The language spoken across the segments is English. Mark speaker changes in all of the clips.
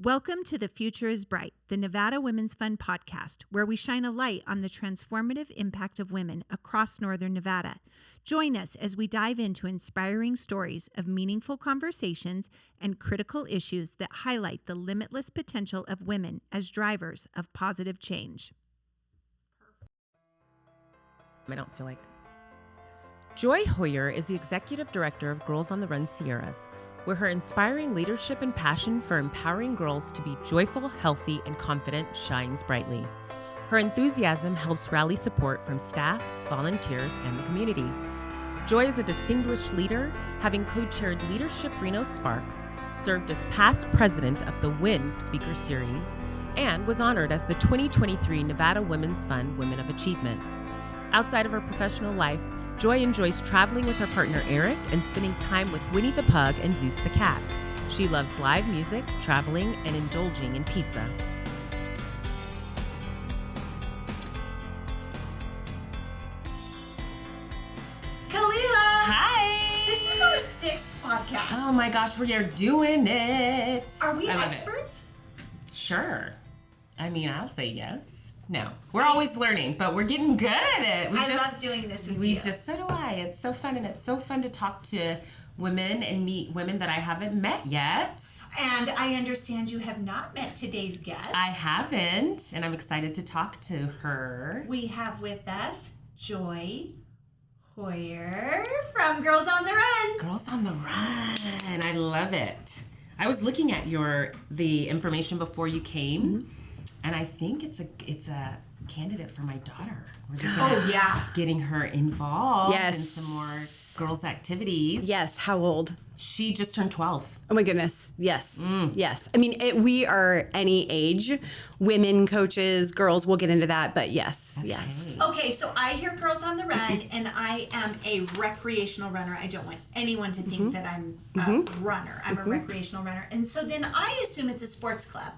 Speaker 1: Welcome to The Future is Bright, the Nevada Women's Fund podcast, where we shine a light on the transformative impact of women across Northern Nevada. Join us as we dive into inspiring stories of meaningful conversations and critical issues that highlight the limitless potential of women as drivers of positive change.
Speaker 2: I don't feel like. Joy Heuer is the executive director of Girls on the Run Sierras, where her inspiring leadership and passion for empowering girls to be joyful, healthy, and confident shines brightly. Her enthusiasm helps rally support from staff, volunteers, and the community. Joy is a distinguished leader, having co-chaired Leadership Reno Sparks, served as past president of the WIN Speaker Series, and was honored as the 2023 Nevada Women's Fund Women of Achievement. Outside of her professional life, Joy enjoys traveling with her partner Eric and spending time with Winnie the Pug and Zeus the Cat. She loves live music, traveling, and indulging in pizza.
Speaker 1: Khalilah!
Speaker 2: Hi!
Speaker 1: This is our sixth podcast.
Speaker 2: Oh my gosh, we are doing it!
Speaker 1: Are we
Speaker 2: I love
Speaker 1: experts?
Speaker 2: it. Sure. I mean, I'll say yes. No, we're always learning, but we're getting good at it.
Speaker 1: I love doing this with you.
Speaker 2: So do I. It's so fun, and it's so fun to talk to women and meet women that I haven't met yet.
Speaker 1: And I understand you have not met today's guest.
Speaker 2: I haven't, and I'm excited to talk to her.
Speaker 1: We have with us Joy Heuer from Girls on the Run.
Speaker 2: Girls on the Run. I love it. I was looking at the information before you came. Mm-hmm. And I think it's a candidate for my daughter. Getting her involved in some more girls' activities.
Speaker 3: Yes. How old?
Speaker 2: She just turned 12.
Speaker 3: Oh my goodness. Yes. Yes. I mean, we are any age, women coaches, girls. We'll get into that, but yes.
Speaker 2: Okay.
Speaker 3: Yes.
Speaker 1: Okay. So I hear Girls on the Run, and I am a recreational runner. I don't want anyone to think that I'm a runner. I'm a recreational runner, and so then I assume it's a sports club.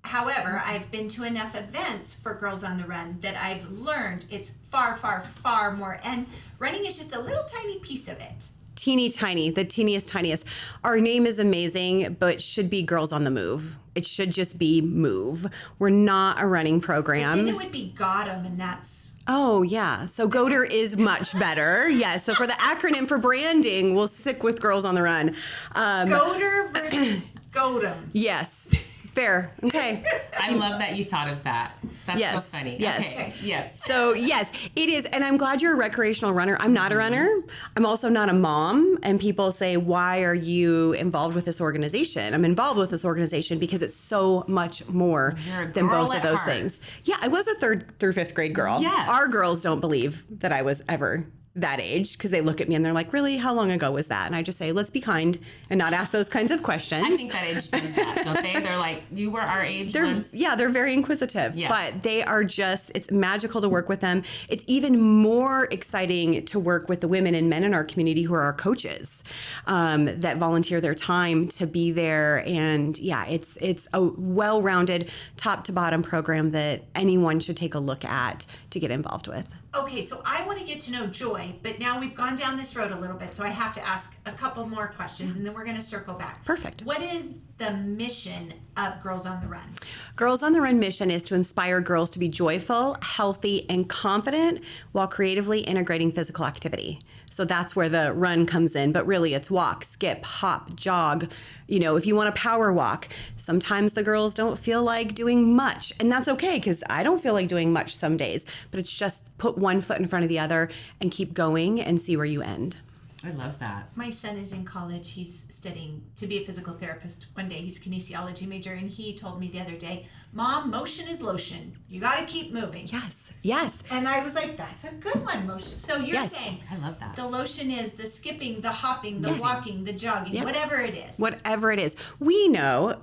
Speaker 1: However, I've been to enough events for Girls on the Run that I've learned it's far, far, far more. And running is just a little tiny piece of it.
Speaker 3: Teeny tiny, the teeniest, tiniest. Our name is amazing, but should be Girls on the Move. It should just be Move. We're not a running program.
Speaker 1: Then it would be Gotham, and that's...
Speaker 3: Oh, yeah. So GOTR is much better. Yes. So for the acronym for branding, we'll stick with Girls on the Run.
Speaker 1: GOTR versus Gotham.
Speaker 3: Yes. Fair. Okay.
Speaker 2: I love that you thought of that. That's so funny.
Speaker 3: Yes.
Speaker 2: Okay. Yes.
Speaker 3: So yes, it is. And I'm glad you're a recreational runner. I'm not a runner. I'm also not a mom. And people say, why are you involved with this organization? I'm involved with this organization because it's so much more than both of those things. Yeah. I was a 3rd through 5th grade girl.
Speaker 2: Yes.
Speaker 3: Our girls don't believe that I was ever that age because they look at me and they're like, really, how long ago was that? And I just say, let's be kind and not ask those kinds of questions.
Speaker 2: I think that age does that, don't they? They're like, you were our age once.
Speaker 3: Yeah, they're very inquisitive,
Speaker 2: yes.
Speaker 3: But they are just, it's magical to work with them. It's even more exciting to work with the women and men in our community who are our coaches that volunteer their time to be there. And yeah, it's a well-rounded top to bottom program that anyone should take a look at to get involved with.
Speaker 1: Okay, so I want to get to know Joy, but now we've gone down this road a little bit, so I have to ask a couple more questions, and then we're going to circle back.
Speaker 3: Perfect.
Speaker 1: What is the mission of Girls on the Run?
Speaker 3: Girls on the Run mission is to inspire girls to be joyful, healthy, and confident while creatively integrating physical activity. So that's where the run comes in, but really it's walk, skip, hop, jog. You know, if you want to power walk, sometimes the girls don't feel like doing much, and that's okay because I don't feel like doing much some days, but it's just put one foot in front of the other and keep going and see where you end.
Speaker 2: I love that.
Speaker 1: My son is in college. He's studying to be a physical therapist. One day he's a kinesiology major, and he told me the other day, Mom, motion is lotion. You got to keep moving.
Speaker 3: Yes, yes.
Speaker 1: And I was like, that's a good one, motion. So you're saying
Speaker 2: I love that.
Speaker 1: The lotion is the skipping, the hopping, the walking, the jogging, whatever it is.
Speaker 3: Whatever it is. We know,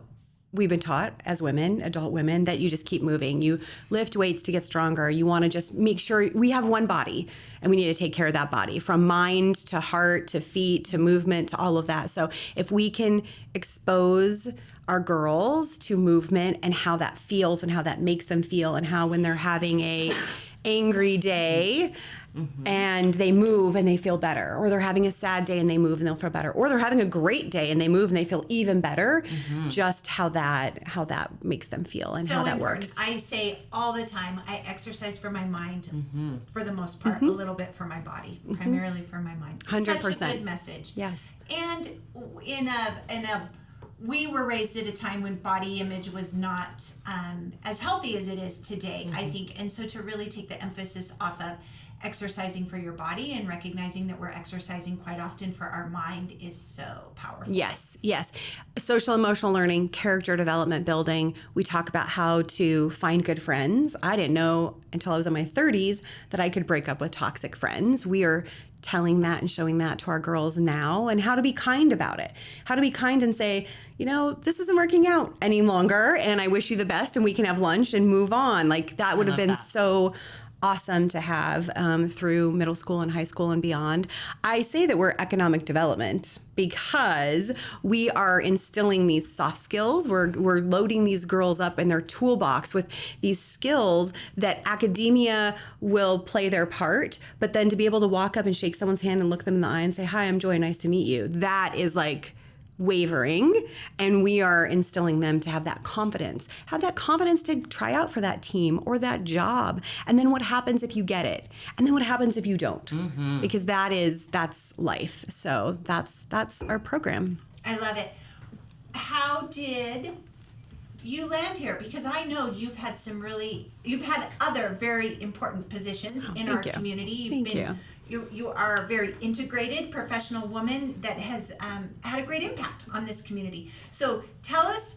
Speaker 3: we've been taught as women, adult women, that you just keep moving. You lift weights to get stronger. You want to just make sure we have one body and we need to take care of that body, from mind to heart to feet to movement to all of that. So if we can expose our girls to movement and how that feels and how that makes them feel, and how when they're having a angry day, and they move and they feel better, or they're having a sad day and they move and they'll feel better, or they're having a great day and they move and they feel even better. Just how that makes them feel and how that works.
Speaker 1: I say all the time, I exercise for my mind for the most part, a little bit for my body, primarily for my mind. So
Speaker 3: 100%.
Speaker 1: Such a good message.
Speaker 3: Yes.
Speaker 1: And we were raised at a time when body image was not as healthy as it is today, I think. And so to really take the emphasis off of exercising for your body and recognizing that we're exercising quite often for our mind is so powerful.
Speaker 3: Yes. Social emotional learning, character development building. We talk about how to find good friends. I didn't know until I was in my 30s that I could break up with toxic friends. We are telling that and showing that to our girls now, and how to be kind about it. How to be kind and say, this isn't working out any longer and I wish you the best and we can have lunch and move on. Like that would have been so awesome to have through middle school and high school and beyond. I say that we're economic development because we are instilling these soft skills. We're loading these girls up in their toolbox with these skills that academia will play their part, but then to be able to walk up and shake someone's hand and look them in the eye and say, "Hi, I'm Joy, nice to meet you," that is like wavering, and we are instilling them to have that confidence to try out for that team or that job. And then what happens if you get it? And then what happens if you don't? Because that's life. So that's our program.
Speaker 1: I love it. How did you land here? Because I know you've had other very important positions in our community. You are a very integrated professional woman that has had a great impact on this community. So tell us,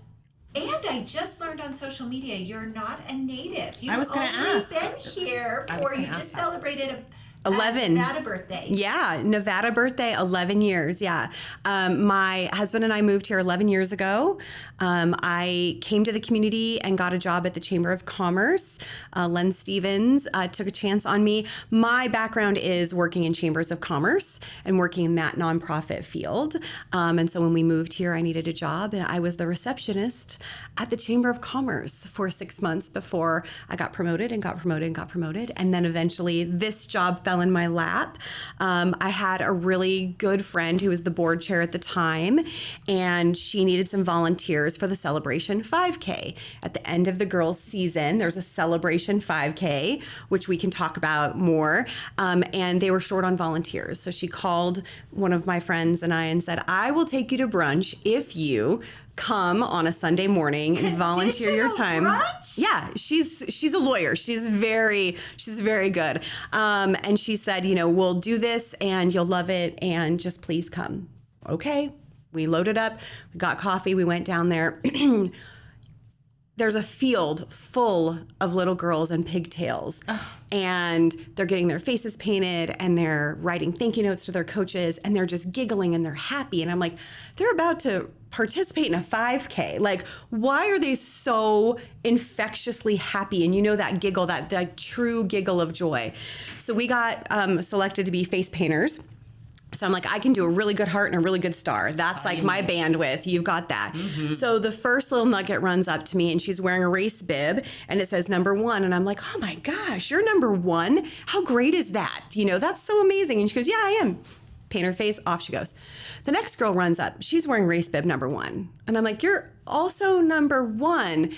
Speaker 1: and I just learned on social media, you're not a native. You've only been here you just celebrated a
Speaker 3: 11.
Speaker 1: Nevada birthday.
Speaker 3: Yeah, Nevada birthday, 11 years. Yeah. My husband and I moved here 11 years ago. I came to the community and got a job at the Chamber of Commerce. Len Stevens took a chance on me. My background is working in chambers of commerce and working in that nonprofit field. And so when we moved here, I needed a job, and I was the receptionist at the Chamber of Commerce for 6 months before I got promoted and got promoted and got promoted. And then eventually this job fell in my lap. I had a really good friend who was the board chair at the time, and she needed some volunteers for the Celebration 5K. At the end of the girls' season, there's a Celebration 5K, which we can talk about more, and they were short on volunteers. So she called one of my friends and I and said, "I will take you to brunch if you come on a Sunday morning and volunteer your time."
Speaker 1: Brunch?
Speaker 3: Yeah, she's a lawyer. She's very good. And she said, "We'll do this and you'll love it, and just please come." Okay. We loaded up, we got coffee, we went down there. There's a field full of little girls in pigtails. And they're getting their faces painted and they're writing thank you notes to their coaches, and they're just giggling and they're happy. And I'm like, they're about to participate in a 5K. Like, why are they so infectiously happy? And that giggle, that true giggle of joy. So we got selected to be face painters. So I'm like, I can do a really good heart and a really good star. That's like my bandwidth. You've got that. So the first little nugget runs up to me, and she's wearing a race bib, and it says number 1. And I'm like, oh my gosh, you're number 1? How great is that? That's so amazing. And she goes, yeah, I am. Paint her face, off she goes. The next girl runs up. She's wearing race bib number 1. And I'm like, you're also number 1.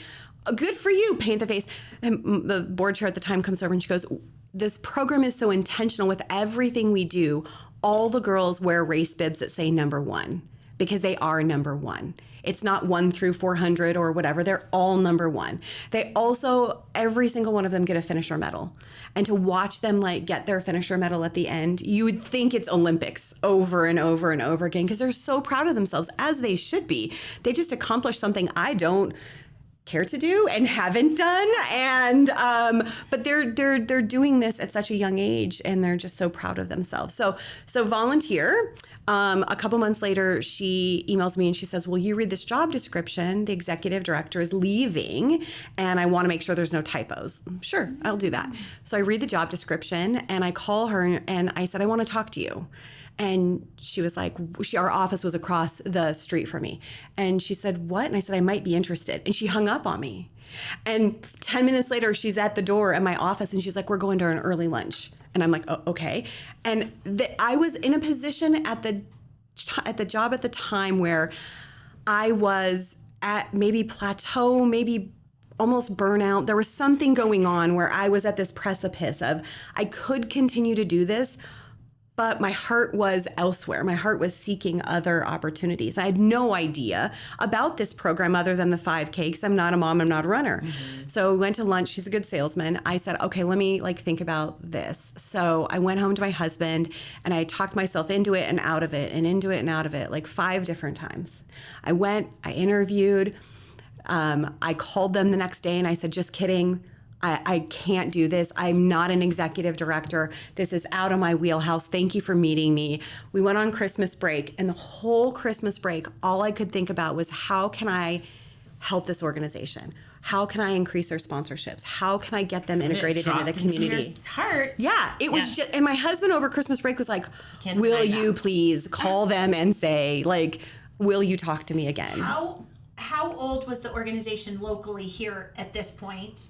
Speaker 3: Good for you, paint the face. And the board chair at the time comes over and she goes, this program is so intentional with everything we do. All the girls wear race bibs that say number 1 because they are number 1. It's not 1 through 400 or whatever. They're all number 1. They also, every single one of them get a finisher medal. And to watch them get their finisher medal at the end, you would think it's Olympics over and over and over again because they're so proud of themselves, as they should be. They just accomplished something I don't care to do and haven't done, and but they're doing this at such a young age, and they're just so proud of themselves. So volunteer. A couple months later, she emails me and she says, "Will you read this job description? The executive director is leaving, and I want to make sure there's no typos." Sure, I'll do that. So I read the job description and I call her and I said, "I want to talk to you." And she was like, our office was across the street from me. And she said, "What?" And I said, "I might be interested." And she hung up on me. And 10 minutes later, she's at the door at my office and she's like, "We're going to an early lunch." And I'm like, oh, okay. And I was in a position at the job at the time where I was at maybe plateau, maybe almost burnout. There was something going on where I was at this precipice of I could continue to do this, but my heart was elsewhere. My heart was seeking other opportunities. I had no idea about this program other than the 5K because I'm not a mom, I'm not a runner. So we went to lunch. She's a good salesman. I said, okay, let me think about this. So I went home to my husband and I talked myself into it and out of it and into it and out of it 5 different times. I went, I interviewed, I called them the next day and I said, just kidding. I can't do this. I'm not an executive director. This is out of my wheelhouse. Thank you for meeting me. We went on Christmas break, and the whole Christmas break, all I could think about was how can I help this organization? How can I increase their sponsorships? How can I get them integrated into the community?
Speaker 2: Your heart.
Speaker 3: Yeah, it was just, and my husband over Christmas break was like, will you please call them and say, will you talk to me again?
Speaker 1: How old was the organization locally here at this point?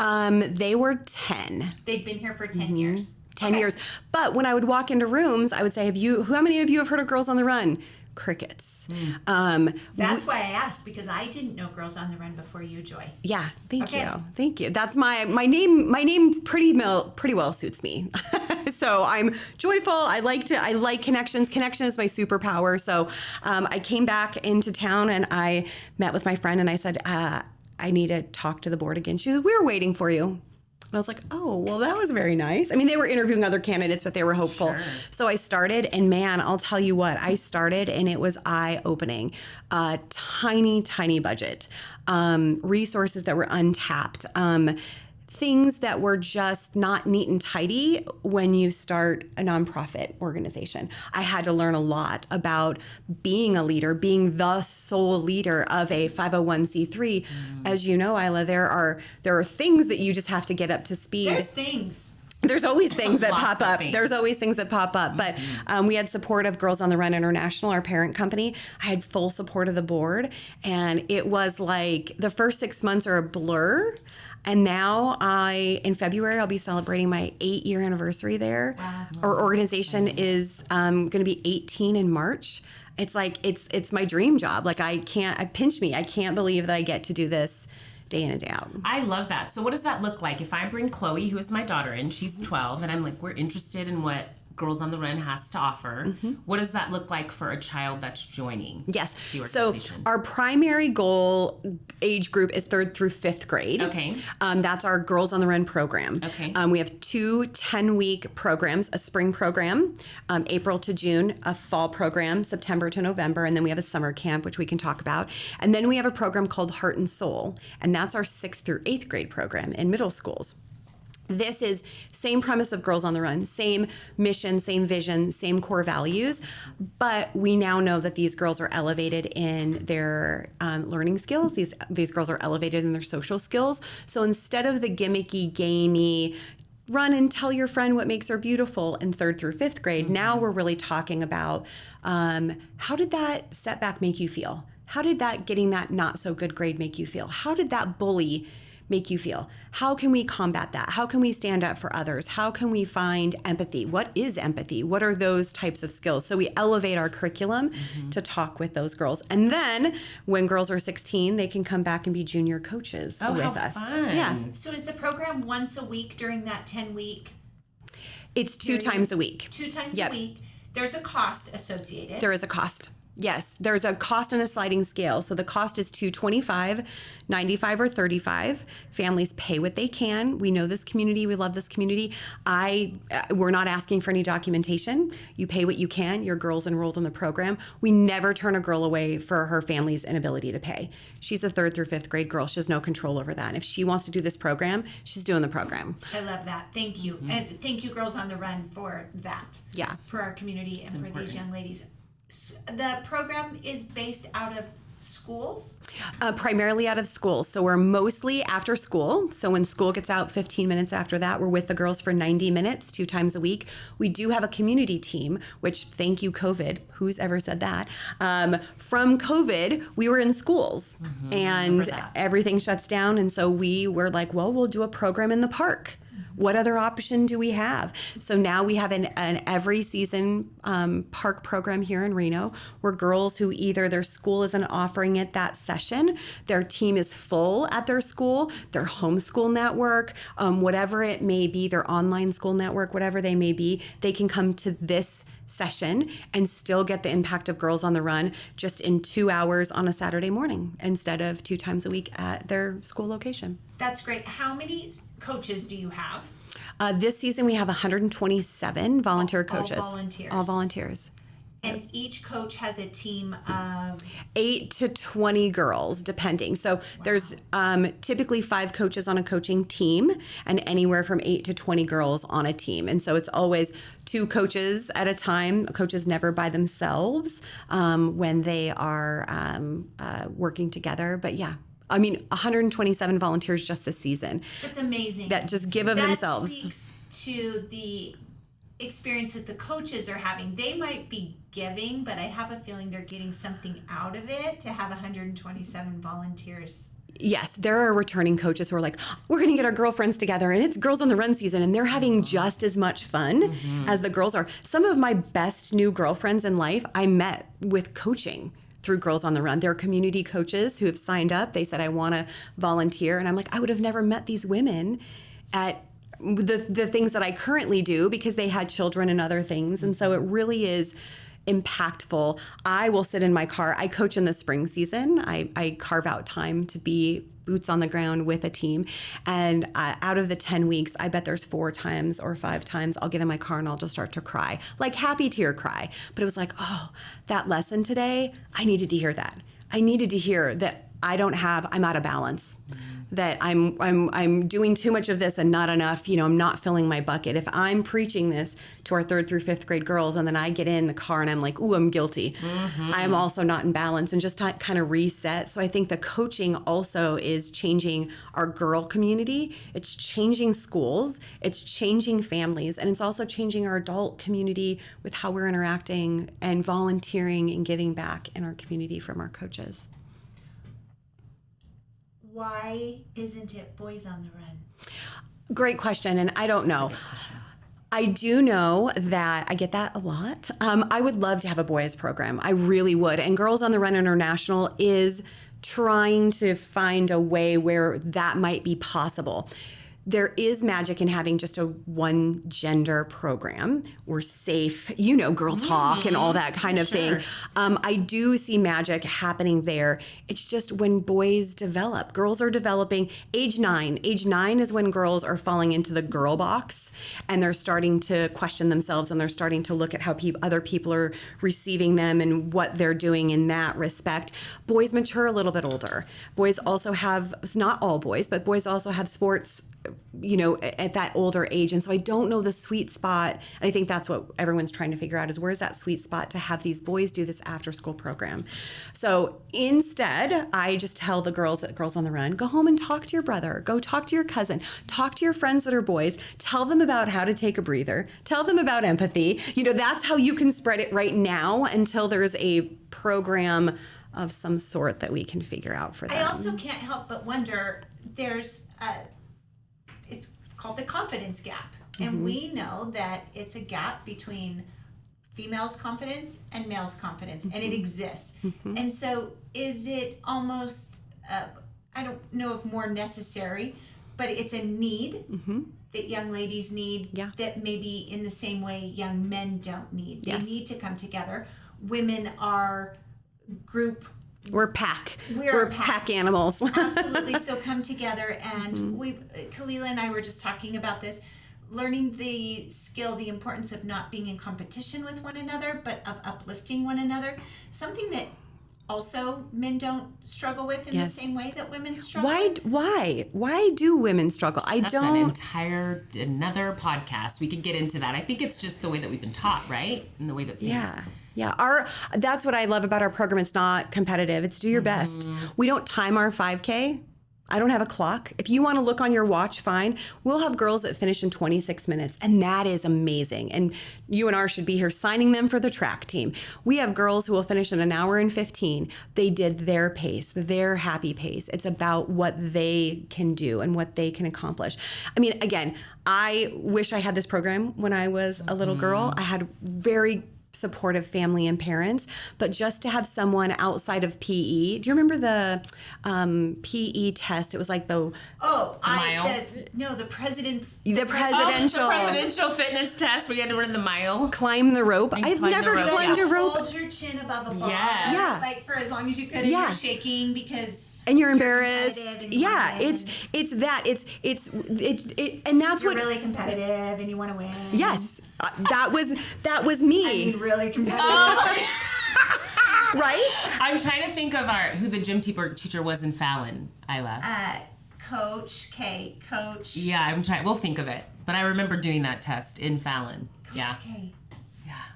Speaker 3: They were 10.
Speaker 1: They'd been here for 10 years.
Speaker 3: 10 years. But when I would walk into rooms, I would say, how many of you have heard of Girls on the Run? Crickets.
Speaker 1: That's why I asked, because I didn't know Girls on the Run before you, Joy.
Speaker 3: Yeah, thank you. That's my name. My name pretty well suits me. So I'm joyful. I like connections. Connection is my superpower. So I came back into town and I met with my friend and I said, I need to talk to the board again. She was, we were waiting for you. And I was like, oh, well, that was very nice. I mean, they were interviewing other candidates, but they were hopeful. Sure. So I started, and man, I'll tell you what, I started and it was eye-opening. Tiny, tiny budget, resources that were untapped, things that were just not neat and tidy when you start a nonprofit organization. I had to learn a lot about being a leader, being the sole leader of a 501c3. As you know, Ila, there are things that you just have to get up to speed. There's always things that pop up. There's always things that pop up. But we had support of Girls on the Run International, our parent company. I had full support of the board. And it was like the first 6 months are a blur. And now in February, I'll be celebrating my 8-year anniversary there. Wow. Our organization is going to be 18 in March. It's it's my dream job. Pinch me. I can't believe that I get to do this day in and day out.
Speaker 2: I love that. So what does that look like? If I bring Chloe, who is my daughter, and she's 12, and I'm like, we're interested in what Girls on the Run has to offer. What does that look like for a child that's joining the organization? So our primary goal age group is 3rd through 5th grade. Okay.
Speaker 3: That's our Girls on the Run program.
Speaker 2: Okay.
Speaker 3: We have 2 10-week programs, a spring program, April to June, a fall program, September to November, and then we have a summer camp, which we can talk about. And then we have a program called Heart and Soul, and that's our 6th through 8th grade program in middle schools. This is same premise of Girls on the Run, same mission, same vision, same core values, but we now know that these girls are elevated in their learning skills. These girls are elevated in their social skills. So instead of the gimmicky, gamey, run and tell your friend what makes her beautiful in 3rd through 5th grade, now we're really talking about how did that setback make you feel? How did that getting that not so good grade make you feel? How did that bully make you feel? How can we combat that? How can we stand up for others? How can we find empathy? What is empathy? What are those types of skills? So we elevate our curriculum to talk with those girls. And then when girls are 16, they can come back and be junior coaches with us.
Speaker 2: Fun.
Speaker 3: Yeah.
Speaker 1: So is the program once a week during that 10-week?
Speaker 3: It's 2 times a week.
Speaker 1: 2 times a week. There's a cost associated.
Speaker 3: There is a cost. Yes, there's a cost and a sliding scale. So the cost is $225, $95, or $35. Families pay what they can. We know this community. We love this community. We're not asking for any documentation. You pay what you can. Your girl's enrolled in the program. We never turn a girl away for her family's inability to pay. She's a 3rd through 5th grade girl. She has no control over that. And if she wants to do this program, she's doing the program.
Speaker 1: I love that. Thank you. And thank you, Girls on the Run, for that.
Speaker 3: Yes.
Speaker 1: For our community and for these young ladies. The program is based out of schools?
Speaker 3: Primarily out of schools. So we're mostly after school. So when school gets out, 15 minutes after that, we're with the girls for 90 minutes, 2 times a week. We do have a community team, which thank you, COVID. Who's ever said that? From COVID, we were in schools and everything shuts down. And so we were like, well, we'll do a program in the park. What other option do we have? So now we have an every season park program here in Reno where girls who either their school isn't offering it that session, their team is full at their school, their homeschool network, whatever it may be, their online school network, whatever they may be, they can come to this session and still get the impact of Girls on the Run just in 2 hours on a Saturday morning instead of 2 times a week at their school location.
Speaker 1: That's great. How many coaches do you have?
Speaker 3: This season we have 127 volunteer coaches.
Speaker 1: All volunteers.
Speaker 3: All volunteers.
Speaker 1: And each coach has a team of
Speaker 3: 8 to 20 girls, depending. So there's typically 5 coaches on a coaching team and anywhere from 8 to 20 girls on a team. And so it's always 2 coaches at a time. Coaches never by themselves when they are working together. But yeah, I mean, 127 volunteers just this season.
Speaker 1: That's amazing.
Speaker 3: That just give of themselves.
Speaker 1: That speaks to the experience that the coaches are having. They might be giving, but I have a feeling they're getting something out of it to have 127 volunteers.
Speaker 3: Yes, there are returning coaches who are like, we're going to get our girlfriends together and it's Girls on the Run season, and they're having just as much fun as the girls are. Some of my best new girlfriends in life I met with coaching through Girls on the Run. They're community coaches who have signed up. They said, I want to volunteer. And I'm like, I would have never met these women at the things that I currently do because they had children and other things. And so it really is impactful. I will sit in my car. I coach in the spring season. I carve out time to be boots on the ground with a team. And out of the 10 weeks, I bet there's 4 times or 5 times I'll get in my car and I'll just start to cry, like happy tear cry. But it was like, oh, that lesson today, I needed to hear that. I needed to hear that I'm out of balance. That I'm doing too much of this and not enough, I'm not filling my bucket. If I'm preaching this to our 3rd through 5th grade girls and then I get in the car and I'm like, ooh, I'm guilty. I'm also not in balance, and just to kind of reset. So I think the coaching also is changing our girl community. It's changing schools. It's changing families. And it's also changing our adult community with how we're interacting and volunteering and giving back in our community from our coaches.
Speaker 1: Why isn't it Boys on the Run?
Speaker 3: Great question, and I don't know. I do know that I get that a lot. I would love to have a boys program. I really would. And Girls on the Run International is trying to find a way where that might be possible. There is magic in having just a one gender program. We're safe, girl talk and all that kind of thing. I do see magic happening there. It's just when boys develop, girls are developing. Age 9 is when girls are falling into the girl box and they're starting to question themselves and they're starting to look at how other people are receiving them and what they're doing in that respect. Boys mature a little bit older. Boys also have, not all boys, but boys also have sports at that older age. And so I don't know the sweet spot. And I think that's what everyone's trying to figure out is where's that sweet spot to have these boys do this after school program. So instead, I just tell the girls at Girls on the Run, go home and talk to your brother, go talk to your cousin, talk to your friends that are boys, tell them about how to take a breather, tell them about empathy. That's how you can spread it right now until there's a program of some sort that we can figure out for them.
Speaker 1: I also can't help but wonder, there's it's called the confidence gap. And we know that it's a gap between females' confidence and males' confidence, and it exists. And so is it almost, I don't know if more necessary, but it's a need that young ladies need that maybe in the same way young men don't need. They need to come together. Women are
Speaker 3: We're pack.
Speaker 1: We're
Speaker 3: pack animals.
Speaker 1: Absolutely. So come together, and Khalilah and I were just talking about this, learning the skill, the importance of not being in competition with one another, but of uplifting one another. Something that also men don't struggle with in the same way that women struggle.
Speaker 3: Why do women struggle?
Speaker 2: That's another podcast. We could get into that. I think it's just the way that we've been taught, right? And the way that things...
Speaker 3: Yeah, that's what I love about our program. It's not competitive. It's do your best. We don't time our 5K. I don't have a clock. If you want to look on your watch, fine. We'll have girls that finish in 26 minutes, and that is amazing. And UNR should be here signing them for the track team. We have girls who will finish in an hour and 15. They did their pace, their happy pace. It's about what they can do and what they can accomplish. I mean, again, I wish I had this program when I was a little girl. I had very supportive family and parents, but just to have someone outside of PE. Do you remember the PE test? It was like the
Speaker 2: presidential fitness test where you had to run the mile.
Speaker 3: Climb the rope. I've never climbed a rope.
Speaker 1: Hold your chin above a bar.
Speaker 2: Yes.
Speaker 3: Yeah.
Speaker 1: Like for as long as you could, and you're shaking because.
Speaker 3: And you're embarrassed.
Speaker 1: And
Speaker 3: It's that. And that's
Speaker 1: you're
Speaker 3: what.
Speaker 1: really competitive and you want to win.
Speaker 3: Yes, that was me.
Speaker 1: I mean, really competitive.
Speaker 3: Right?
Speaker 2: I'm trying to think of who the gym teacher was in Fallon, Ila.
Speaker 1: Coach K. Coach.
Speaker 2: Yeah, I'm trying. We'll think of it. But I remember doing that test in Fallon.
Speaker 1: Coach K.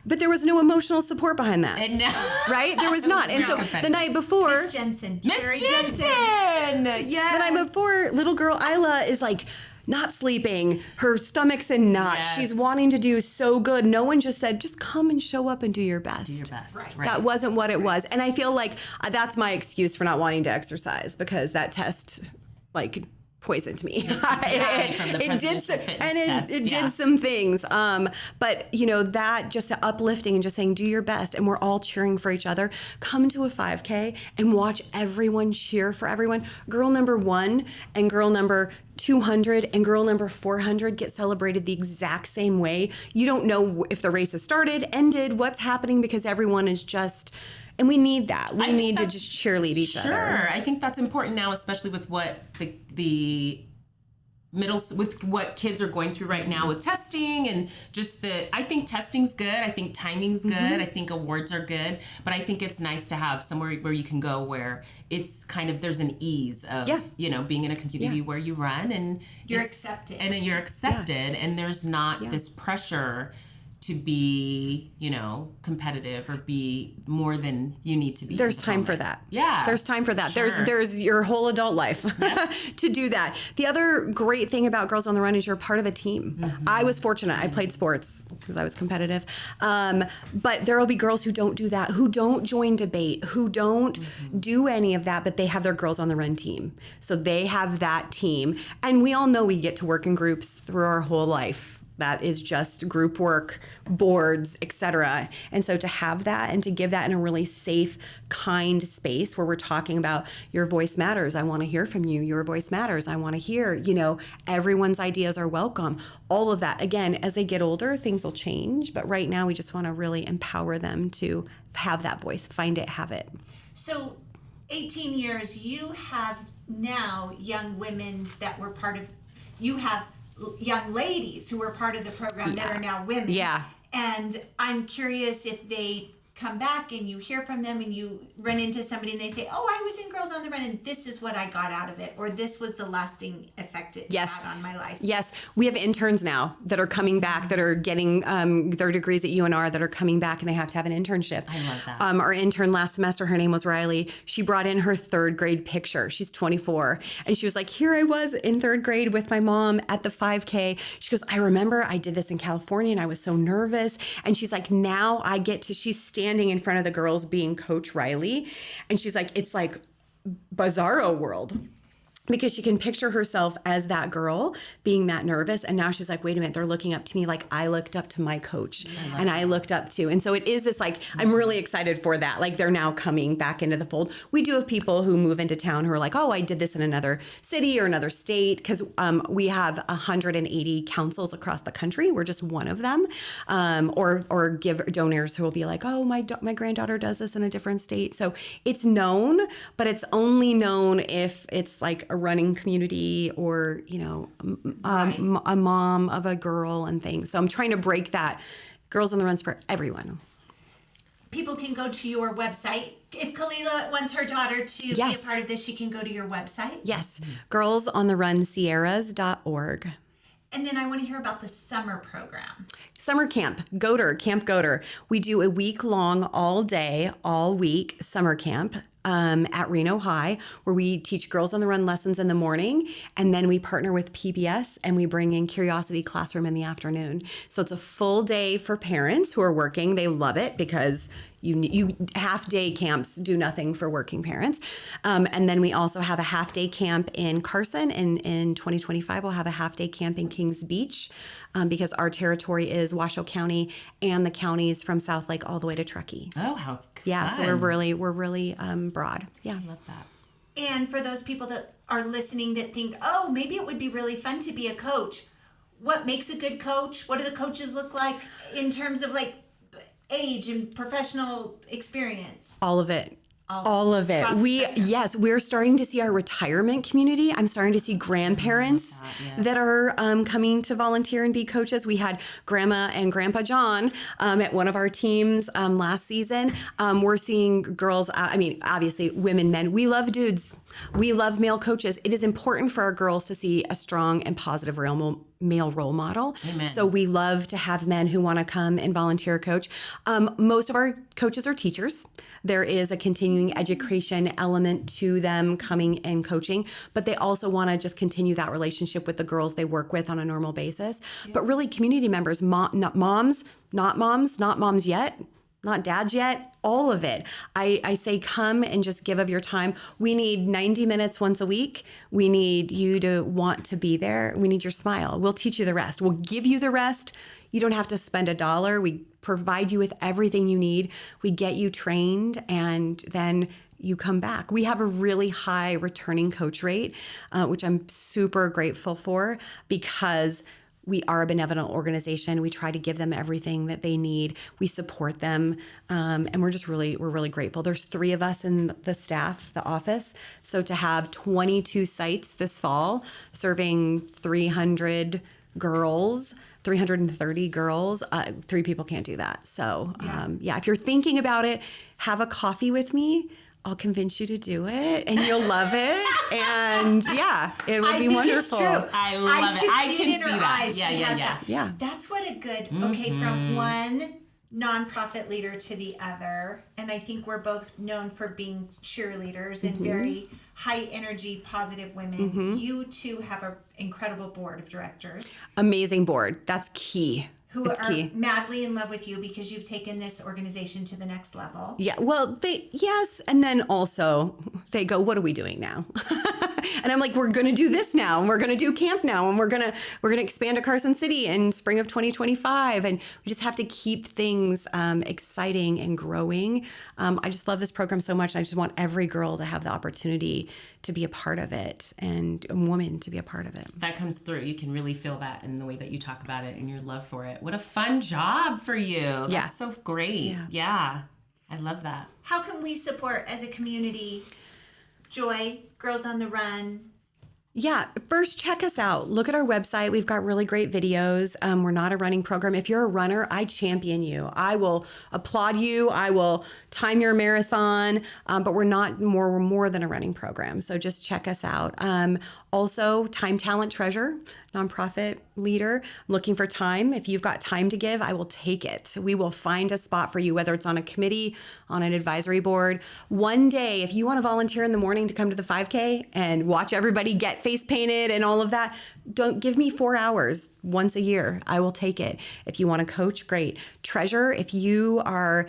Speaker 3: But there was no emotional support behind that.
Speaker 2: And
Speaker 3: right? There was not. And so the night before,
Speaker 1: Miss Jensen.
Speaker 2: Miss Jensen. Yes.
Speaker 3: the night before, little girl Ila is like not sleeping. Her stomach's in knots.
Speaker 2: Yes.
Speaker 3: She's wanting to do so good. No one just said, just come and show up and do your best.
Speaker 2: Do your best.
Speaker 1: Right.
Speaker 3: That wasn't what it was. And I feel like that's my excuse for not wanting to exercise, because that test, like, poisoned me. It did some things. But that just uplifting and just saying, do your best. And we're all cheering for each other. Come to a 5K and watch everyone cheer for everyone. Girl number 1 and girl number 200 and girl number 400 get celebrated the exact same way. You don't know if the race has started, ended, what's happening, because everyone is just... And we need that. We need to just cheerlead each other.
Speaker 2: Sure. I think that's important now, especially with what the with what kids are going through right now with testing and just I think testing's good. I think timing's good. I think awards are good. But I think it's nice to have somewhere where you can go where it's kind of, there's an ease of, being in a community where you run and
Speaker 1: you're accepted.
Speaker 2: And then you're accepted and there's not this pressure to be, competitive or be more than you need to be.
Speaker 3: There's time for that.
Speaker 2: Yeah.
Speaker 3: There's time for that.
Speaker 2: Sure.
Speaker 3: There's your whole adult life to do that. The other great thing about Girls on the Run is you're part of a team. Mm-hmm. I was fortunate. I played sports because I was competitive. But there will be girls who don't do that, who don't join debate, who don't do any of that, but they have their Girls on the Run team. So they have that team. And we all know we get to work in groups through our whole life. That is just group work, boards, etc. And so to have that and to give that in a really safe, kind space where we're talking about your voice matters. I want to hear from you. Your voice matters. I want to hear, everyone's ideas are welcome. All of that. Again, as they get older, things will change. But right now, we just want to really empower them to have that voice, find it, have it.
Speaker 1: So 18 years, you have now young women that were you have young ladies who were part of the program that are now women.
Speaker 3: Yeah.
Speaker 1: And I'm curious if they come back and you hear from them and you run into somebody and they say, oh, I was in Girls on the Run and this is what I got out of it, or this was the lasting effect it had on my life. Yes.
Speaker 3: We have interns now that are coming back that are getting their degrees at UNR that are coming back and they have to have an internship.
Speaker 2: I love that.
Speaker 3: Our intern last semester, her name was Riley. She brought in her 3rd grade picture. She's 24. And she was like, here I was in 3rd grade with my mom at the 5K. She goes, I remember I did this in California and I was so nervous. And she's like, now I get to, she's standing in front of the girls being Coach Riley. And she's like, it's like bizarro world. Because she can picture herself as that girl being that nervous. And now she's like, wait a minute, they're looking up to me like I looked up to my coach and I looked up to. And so it is this I'm really excited for that. Like they're now coming back into the fold. We do have people who move into town who are like, oh, I did this in another city or another state. Because we have 180 councils across the country. We're just one of them. Or give donors who will be like, oh, my granddaughter does this in a different state. So it's known, but it's only known if it's like a running community or, a mom of a girl and things. So I'm trying to break that. Girls on the Run's for everyone.
Speaker 1: People can go to your website. If Khalilah wants her daughter to be a part of this, she can go to your website.
Speaker 3: Yes. girlsontherunsierras.org.
Speaker 1: And then I want to hear about the summer program.
Speaker 3: Summer camp, Camp Goater. We do a week-long, all day, all week summer camp. at Reno High, where we teach Girls on the Run lessons in the morning, and then we partner with PBS and we bring in Curiosity Classroom in the afternoon. So it's a full day for parents who are working. They love it because you half-day camps do nothing for working parents. And then we also have a half-day camp in Carson. In 2025, we'll have a half-day camp in Kings Beach because our territory is Washoe County and the counties from South Lake all the way to Truckee.
Speaker 2: Oh, how
Speaker 3: Yeah,
Speaker 2: fun.
Speaker 3: so we're really broad. Yeah.
Speaker 2: I love that.
Speaker 1: And for those people that are listening that think, oh, maybe it would be really fun to be a coach. What makes a good coach? What do the coaches look like in terms of like age and professional experience?
Speaker 3: All of it. All of it.
Speaker 1: Across the spectrum.
Speaker 3: We're starting to see our retirement community. I'm starting to see grandparents that are coming to volunteer and be coaches. We had Grandma and Grandpa John at one of our teams last season. We're seeing girls, obviously women, men. We love dudes. We love male coaches. It is important for our girls to see a strong and positive male role model.
Speaker 2: Amen.
Speaker 3: So we love to have men who want to come and volunteer coach. Most of our coaches are teachers. There is a continuing education element to them coming and coaching, but they also want to just continue that relationship with the girls they work with on a normal basis. Yeah. But really community members, not moms yet, not dads yet, all of it. I say come and just give of your time. We need 90 minutes once a week. We need you to want to be there. We need your smile. We'll teach you the rest. We'll give you the rest. You don't have to spend $1. We provide you with everything you need. We get you trained, and then you come back. We have a really high returning coach rate, which I'm super grateful for because we are a benevolent organization. We try to give them everything that they need. We support them, and we're really grateful. There's 3 of us in the staff, the office. So to have 22 sites this fall, serving 300 girls, 330 girls, 3 people can't do that. So if you're thinking about it, have a coffee with me. I'll convince you to do it, and you'll love it. And it will be wonderful.
Speaker 1: It's true.
Speaker 2: I love it. I can see that.
Speaker 1: Eyes.
Speaker 2: Yeah.
Speaker 1: Yeah. That's what a good, okay, from one nonprofit leader to the other. And I think we're both known for being cheerleaders and very high energy, positive women. You two have an incredible board of directors.
Speaker 3: Amazing board. That's key.
Speaker 1: Who are madly in love with you because you've taken this organization to the next level.
Speaker 3: Yeah, well, and then also they go, what are we doing now? And I'm like, we're going to do this now, and we're going to do camp now, and we're going to expand to Carson City in spring of 2025, and we just have to keep things exciting and growing. I just love this program so much. I just want every girl to have the opportunity to be a part of it, and a woman to be a part of it.
Speaker 2: That comes through. You can really feel that in the way that you talk about it and your love for it. What a fun job for you. That's so great. Yeah. I love that.
Speaker 1: How can we support as a community, Joy, Girls on the Run?
Speaker 3: Yeah, first check us out. Look at our website. We've got really great videos. We're not a running program. If you're a runner, I champion you. I will applaud you. I will time your marathon, but we're more than a running program. So just check us out. Also, Time Talent Treasure, nonprofit leader. I'm looking for time. If you've got time to give, I will take it. We will find a spot for you, whether it's on a committee, on an advisory board. One day, if you want to volunteer in the morning to come to the 5K and watch everybody get face painted and all of that, don't give me 4 hours once a year. I will take it. If you want to coach, great. Treasure, if you are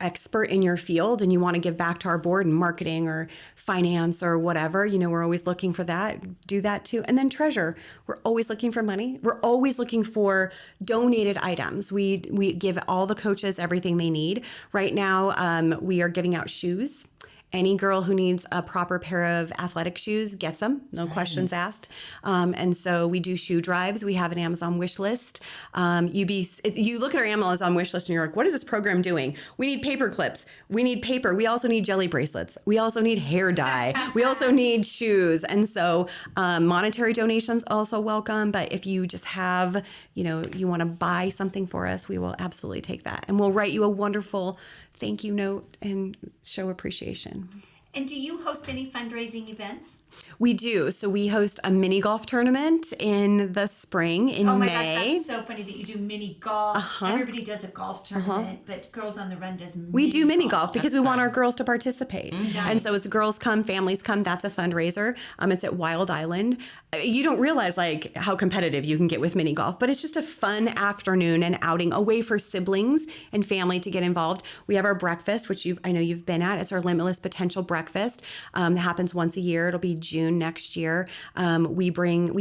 Speaker 3: expert in your field and you want to give back to our board in marketing or finance or whatever, we're always looking for that. Do that too. And then treasure, we're always looking for money. We're always looking for donated items. We give all the coaches everything they need. Right now, we are giving out shoes. Any girl who needs a proper pair of athletic shoes gets them, no questions asked. And so we do shoe drives. We have an Amazon wish list. You look at our Amazon wish list and you're like, what is this program doing? We need paper clips. We need paper. We also need jelly bracelets. We also need hair dye. We also need shoes. And so monetary donations also welcome. But if you just have, you want to buy something for us, we will absolutely take that. And we'll write you a wonderful thank you note and show appreciation.
Speaker 1: And do you host any fundraising events?
Speaker 3: We do. So we host a mini golf tournament in the spring in
Speaker 1: Oh my
Speaker 3: May.
Speaker 1: gosh, that's so funny that you do mini golf. Everybody does a golf tournament, but Girls on the Run does mini
Speaker 3: We do mini
Speaker 1: golf.
Speaker 3: golf because we want our girls to participate. And so as girls come, families come, that's a fundraiser. It's at Wild Island. You don't realize like how competitive you can get with mini golf, but it's just a fun afternoon and outing, a way for siblings and family to get involved. We have our breakfast, which I know you've been at. It's our Limitless Potential Breakfast. That happens once a year. It'll be June next year. We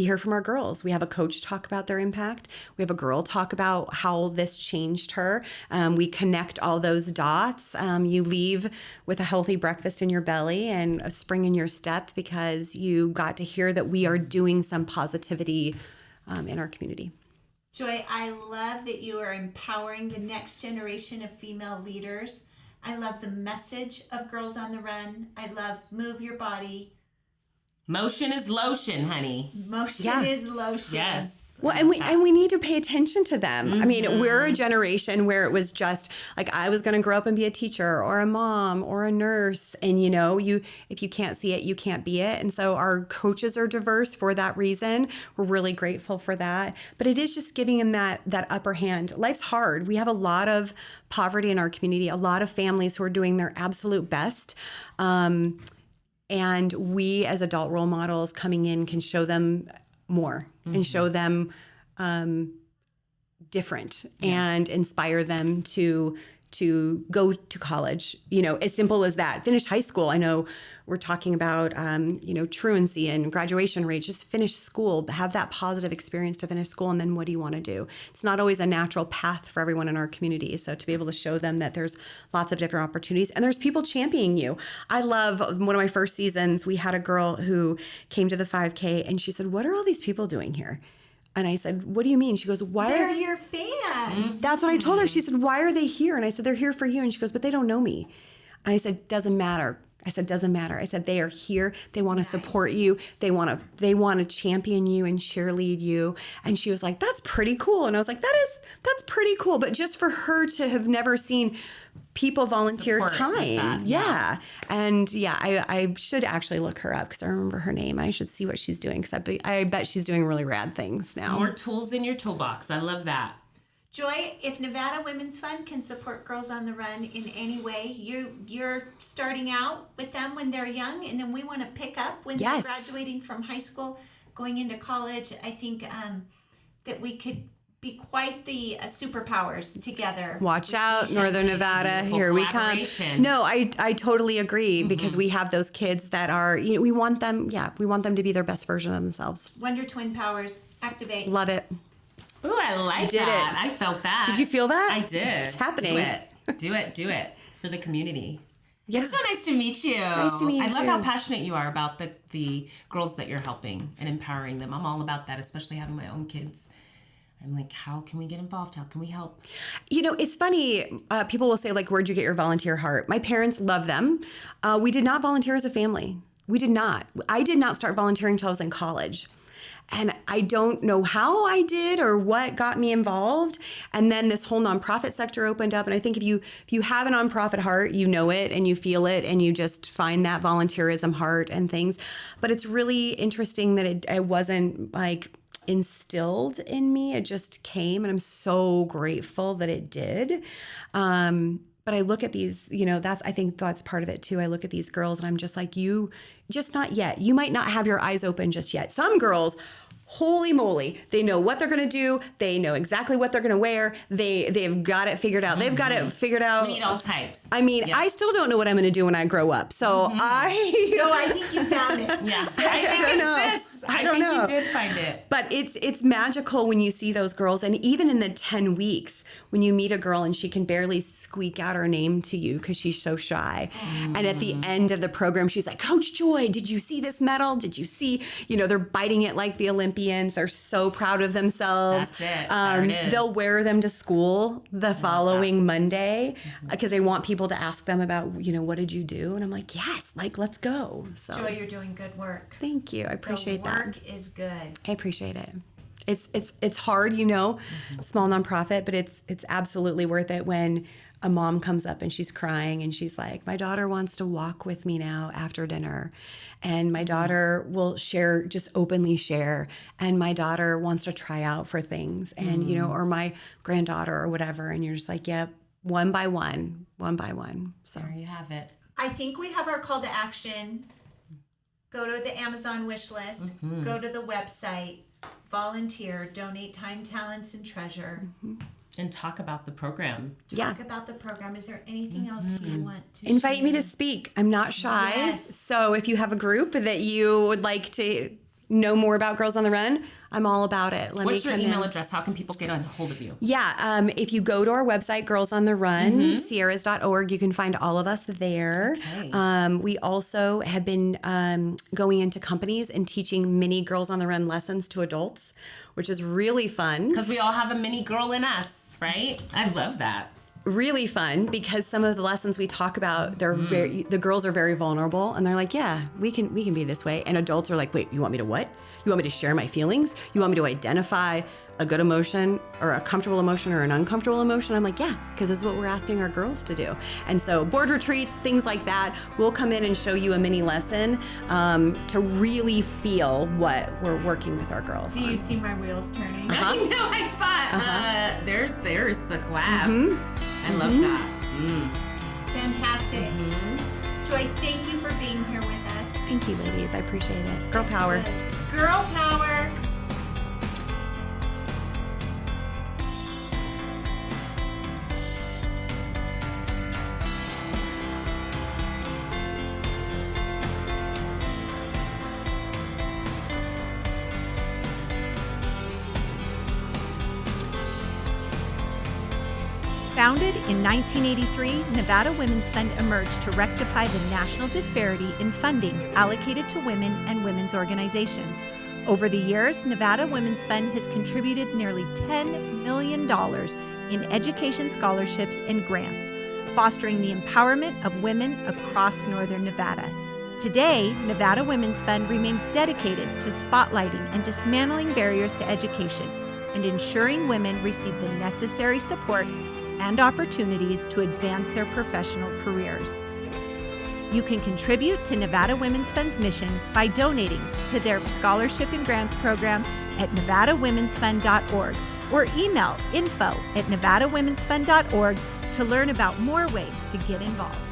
Speaker 3: hear from our girls. We have a coach talk about their impact. We have a girl talk about how this changed her. We connect all those dots. You leave with a healthy breakfast in your belly and a spring in your step because you got to hear that we are doing some positivity in our community.
Speaker 1: Joy, I love that you are empowering the next generation of female leaders. I love the message of Girls on the Run. I love move your body.
Speaker 2: Motion is lotion, honey.
Speaker 1: Motion is lotion.
Speaker 2: Yes.
Speaker 3: Well, and we need to pay attention to them. I mean, we're a generation where it was just like I was going to grow up and be a teacher or a mom or a nurse, and if you can't see it, you can't be it. And so our coaches are diverse for that reason. We're really grateful for that. But it is just giving them that upper hand. Life's hard. We have a lot of poverty in our community, a lot of families who are doing their absolute best. And we as adult role models coming in can show them more and show them different and inspire them to go to college, as simple as that. Finish high school. I know we're talking about, truancy and graduation rates. Just finish school, have that positive experience to finish school. And then what do you want to do? It's not always a natural path for everyone in our community. So to be able to show them that there's lots of different opportunities and there's people championing you. I love one of my first seasons. We had a girl who came to the 5K and she said, "What are all these people doing here?" And I said, "What do you mean?" She goes,
Speaker 1: They're your fans.
Speaker 3: That's what I told her. She said, "Why are they here?" And I said, "They're here for you." And she goes, "But they don't know me." And I said, "Doesn't matter." I said, "Doesn't matter." I said, "They are here. They want to support you. They want to champion you and cheerlead you." And she was like, "That's pretty cool." And I was like, that's pretty cool. But just for her to have never seen people volunteer
Speaker 2: Support
Speaker 3: time.
Speaker 2: like that,
Speaker 3: Yeah. And I should actually look her up because I remember her name. I should see what she's doing because I bet she's doing really rad things now.
Speaker 2: More tools in your toolbox. I love that.
Speaker 1: Joy, if Nevada Women's Fund can support Girls on the Run in any way, you're starting out with them when they're young, and then we want to pick up when they're graduating from high school, going into college. I think that we could be quite the superpowers together.
Speaker 3: Watch out, Northern Nevada. Here we come. No, I totally agree because we have those kids that are, we want them to be their best version of themselves.
Speaker 1: Wonder Twin Powers, activate.
Speaker 3: Love it.
Speaker 2: Ooh, I like that. I felt that.
Speaker 3: Did you feel that?
Speaker 2: I did.
Speaker 3: It's happening.
Speaker 2: Do it for the community.
Speaker 3: Yeah.
Speaker 2: It's so nice to meet you.
Speaker 3: Nice to meet you
Speaker 2: I love
Speaker 3: too.
Speaker 2: how passionate you are about the girls that you're helping and empowering them. I'm all about that, especially having my own kids. I'm like, how can we get involved? How can we help?
Speaker 3: It's funny. People will say, like, where'd you get your volunteer heart? My parents love them. We did not volunteer as a family. We did not. I did not start volunteering until I was in college. And I don't know how I did or what got me involved. And then this whole nonprofit sector opened up. And I think if you have a nonprofit heart, you know it and you feel it and you just find that volunteerism heart and things. But it's really interesting that it wasn't like instilled in me. It just came, and I'm so grateful that it did. But I look at these, I think that's part of it too. I look at these girls and I'm just like, you, just not yet. You might not have your eyes open just yet. Some girls, holy moly, they know what they're going to do. They know exactly what they're going to wear. They've got it figured out. They've got it figured out.
Speaker 2: We need all types.
Speaker 3: I mean, I still don't know what I'm going to do when I grow up. So
Speaker 1: I think you found it.
Speaker 2: Yeah. I don't know. I don't know. You did find it.
Speaker 3: But it's magical when you see those girls. And even in the 10 weeks, when you meet a girl and she can barely squeak out her name to you because she's so shy. And at the end of the program, she's like, "Coach Joy, did you see this medal? Did you see?" They're biting it like the Olympians. They're so proud of themselves.
Speaker 2: That's it. There it is.
Speaker 3: They'll wear them to school the following Monday because they want people to ask them about, what did you do? And I'm like, yes, let's go. So
Speaker 1: Joy, you're doing good work.
Speaker 3: Thank you. I appreciate that.
Speaker 1: Work is good.
Speaker 3: I appreciate it. It's hard, small nonprofit, but it's absolutely worth it when a mom comes up and she's crying and she's like, my daughter wants to walk with me now after dinner. And my daughter will share, just openly share. And my daughter wants to try out for things and, or my granddaughter or whatever. And you're just like, yep, one by one. So
Speaker 2: there you have it.
Speaker 1: I think we have our call to action. Go to the Amazon wish list, go to the website, volunteer, donate time, talents, and treasure.
Speaker 2: And talk about the program.
Speaker 1: Talk about the program. Is there anything else you want to
Speaker 3: invite
Speaker 1: share?
Speaker 3: me to speak. I'm not shy.
Speaker 1: Yes.
Speaker 3: So if you have a group that you would like to know more about Girls on the Run, I'm all about it.
Speaker 2: What's your email address? How can people get a hold of you?
Speaker 3: Yeah, if you go to our website, Girls on the Run, sierras.org, you can find all of us there.
Speaker 2: Okay.
Speaker 3: We also have been going into companies and teaching mini Girls on the Run lessons to adults, which is really fun.
Speaker 2: Because we all have a mini girl in us, right? I love that.
Speaker 3: Really fun because some of the lessons we talk about, the girls are very vulnerable and they're like, yeah, we can be this way. And adults are like, wait, you want me to what? You want me to share my feelings? You want me to identify a good emotion or a comfortable emotion or an uncomfortable emotion? I'm like, yeah, because this is what we're asking our girls to do. And so board retreats, things like that, we'll come in and show you a mini lesson to really feel what we're working with our girls
Speaker 1: Do
Speaker 3: on.
Speaker 1: you see my wheels turning?
Speaker 2: I know, I thought, there's the collab. I love that.
Speaker 1: Fantastic. Joy, thank you for being here with us.
Speaker 3: Thank you, ladies. I appreciate it. Girl power.
Speaker 1: Girl power. Founded in 1983, Nevada Women's Fund emerged to rectify the national disparity in funding allocated to women and women's organizations. Over the years, Nevada Women's Fund has contributed nearly $10 million in education scholarships and grants, fostering the empowerment of women across northern Nevada. Today, Nevada Women's Fund remains dedicated to spotlighting and dismantling barriers to education and ensuring women receive the necessary support and opportunities to advance their professional careers. You can contribute to Nevada Women's Fund's mission by donating to their scholarship and grants program at nevadawomensfund.org or email info@nevadawomensfund.org to learn about more ways to get involved.